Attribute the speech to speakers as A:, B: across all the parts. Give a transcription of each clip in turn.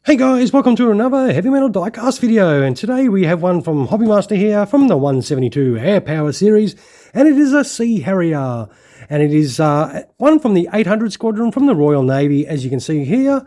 A: Hey guys, welcome to another Heavy Metal Diecast video, and today we have one from Hobbymaster here from the 172 Air Power series, and it is a Sea Harrier, and it is one from the 800 Squadron from the Royal Navy, as you can see here.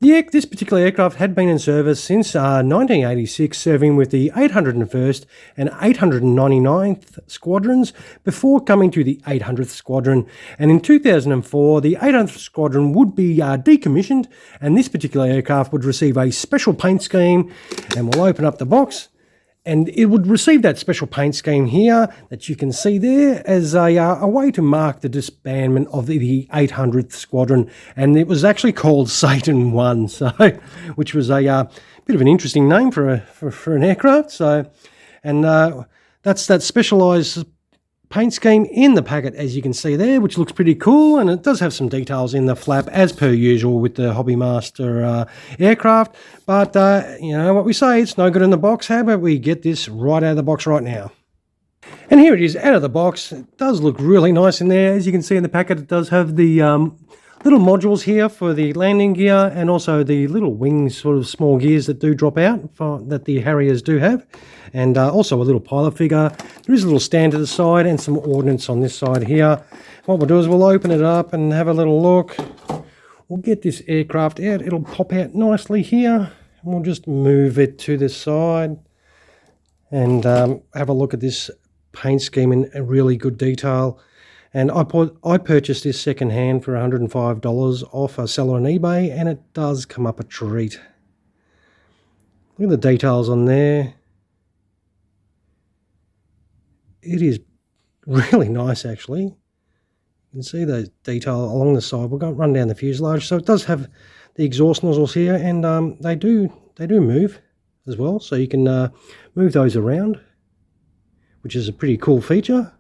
A: This particular aircraft had been in service since 1986, serving with the 801st and 899th Squadrons before coming to the 800th Squadron. And in 2004, the 800th Squadron would be decommissioned, and this particular aircraft would receive a special paint scheme. And we'll open up the box, and it would receive that special paint scheme here that you can see there as a way to mark the disbandment of the 800th Squadron. And it was actually called Satan 1, so which was a bit of an interesting name for an aircraft. So, and that's that specialised paint scheme in the packet, as you can see there, which looks pretty cool, and it does have some details in the flap as per usual with the Hobbymaster aircraft. But you know what we say, it's no good in the box. How about we get this right out of the box right now? And here it is out of the box. It does look really nice in there. As you can see in the packet, it does have the little modules here for the landing gear, and also the little wings, sort of small gears that do drop out that the Harriers do have, and also a little pilot figure. There is a little stand to the side and some ordnance on this side here. What we'll do is we'll open it up and have a little look. We'll get this aircraft out. It'll pop out nicely here, and we'll just move it to the side and have a look at this paint scheme in really good detail. And I purchased this second hand for $105 off a seller on eBay, and it does come up a treat. Look at the details on there. It is really nice, actually. You can see the detail along the side. We'll go run down the fuselage. So it does have the exhaust nozzles here, and they do move as well. So you can move those around, which is a pretty cool feature.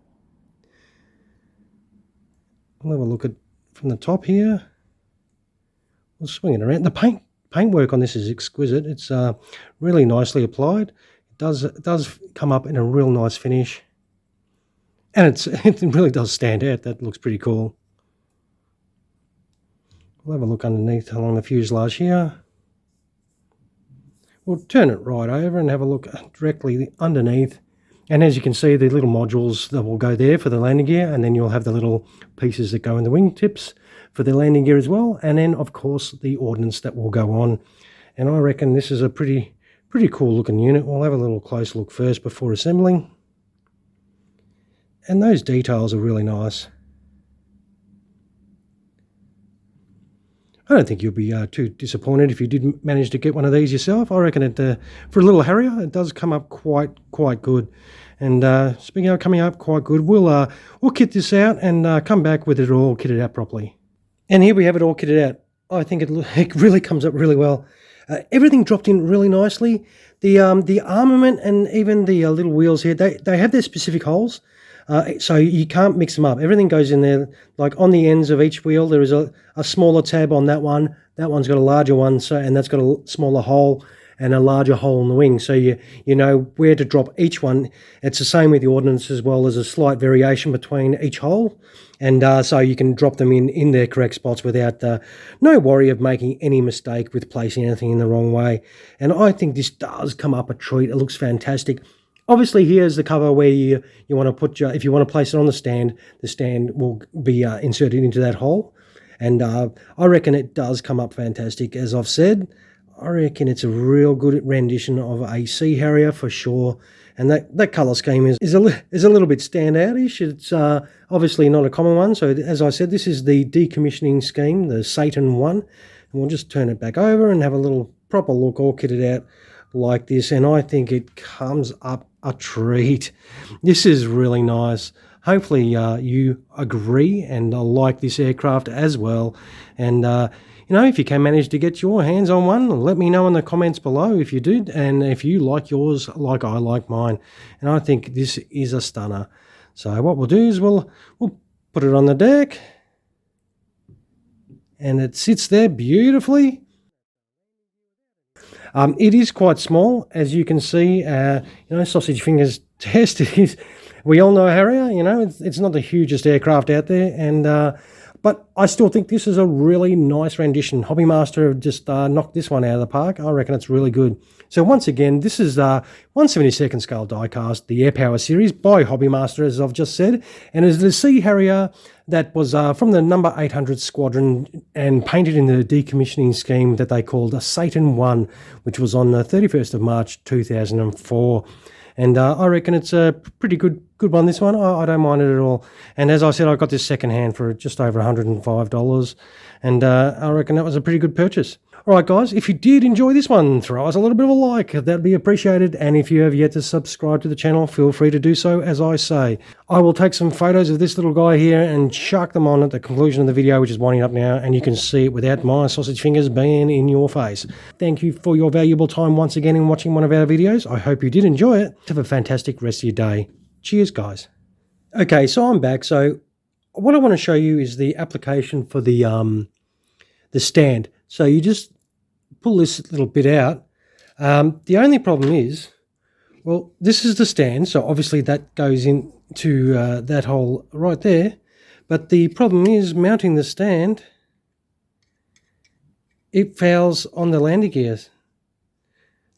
A: We'll have a look at from the top here. We'll swing it around. The paintwork on this is exquisite. It's really nicely applied. It does come up in a real nice finish, and it really does stand out. That looks pretty cool. We'll have a look underneath along the fuselage here. We'll turn it right over and have a look directly underneath. And as you can see, the little modules that will go there for the landing gear, and then you'll have the little pieces that go in the wingtips for the landing gear as well, and then of course the ordnance that will go on. And I reckon this is a pretty cool looking unit. We'll have a little close look first before assembling, and those details are really nice. I don't think you'll be too disappointed if you did manage to get one of these yourself. I reckon it for a little Harrier, it does come up quite good. And speaking of coming up quite good, we'll kit this out and come back with it all kitted out properly. And here we have it all kitted out. I think it really comes up really well. Everything dropped in really nicely. The armament and even the little wheels here, they have their specific holes. So you can't mix them up. Everything goes in there. Like on the ends of each wheel, there is a smaller tab on that one. That one's got a larger one, and that's got a smaller hole and a larger hole in the wing. So you know where to drop each one. It's the same with the ordnance as well. There's a slight variation between each hole, and so you can drop them in their correct spots without no worry of making any mistake with placing anything in the wrong way. And I think this does come up a treat. It looks fantastic. Obviously, here's the cover where you want to put if you want to place it on the stand will be inserted into that hole. And I reckon it does come up fantastic. As I've said, I reckon it's a real good rendition of a Sea Harrier for sure. And that colour scheme is a little bit standoutish. It's obviously not a common one. So as I said, this is the decommissioning scheme, the Satan 1. And we'll just turn it back over and have a little proper look, all kitted out like this, and I think it comes up a treat. This is really nice. Hopefully you agree and like this aircraft as well. And you know, if you can manage to get your hands on one, let me know in the comments below if you did, and if you like yours like I like mine. And I think this is a stunner. So what we'll do is we'll put it on the deck, and it sits there beautifully. It is quite small, as you can see. You know, sausage fingers test. It is. We all know Harrier. You know, it's not the hugest aircraft out there, and But I still think this is a really nice rendition. Hobbymaster have just knocked this one out of the park. I reckon it's really good. So once again, this is 1/72nd scale diecast, the Air Power series by Hobbymaster, as I've just said, and is the Sea Harrier that was from the number 800 Squadron and painted in the decommissioning scheme that they called a Satan 1, which was on the 31st of March 2004. And I reckon it's a pretty good one, this one. I don't mind it at all. And as I said, I got this secondhand for just over $105. And I reckon that was a pretty good purchase. All right, guys, if you did enjoy this one, throw us a little bit of a like. That'd be appreciated. And if you have yet to subscribe to the channel, feel free to do so, as I say. I will take some photos of this little guy here and chuck them on at the conclusion of the video, which is winding up now, and you can see it without my sausage fingers being in your face. Thank you for your valuable time once again in watching one of our videos. I hope you did enjoy it. Have a fantastic rest of your day. Cheers, guys. Okay, so I'm back. So what I want to show you is the application for the stand. So you just pull this little bit out. The only problem is, well, this is the stand, so obviously that goes into that hole right there. But the problem is mounting the stand, it fouls on the landing gears.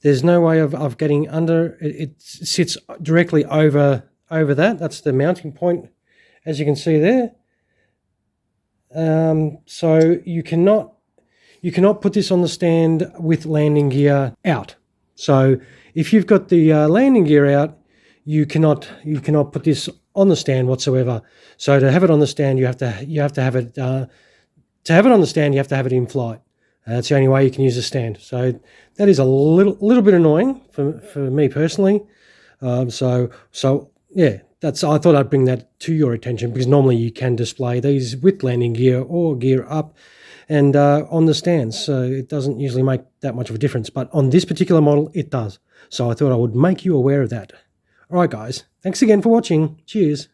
A: There's no way of getting under. It sits directly over that. That's the mounting point, as you can see there. So you cannot put this on the stand with landing gear out. So if you've got the landing gear out, you cannot put this on the stand whatsoever. So to have it on the stand, you have to have it. To have it on the stand, you have to have it in flight. That's the only way you can use a stand. So that is a little bit annoying for me personally. So yeah, I thought I'd bring that to your attention, because normally you can display these with landing gear or gear up and on the stands, so it doesn't usually make that much of a difference. But on this particular model, it does. So I thought I would make you aware of that. All right, guys, thanks again for watching. Cheers.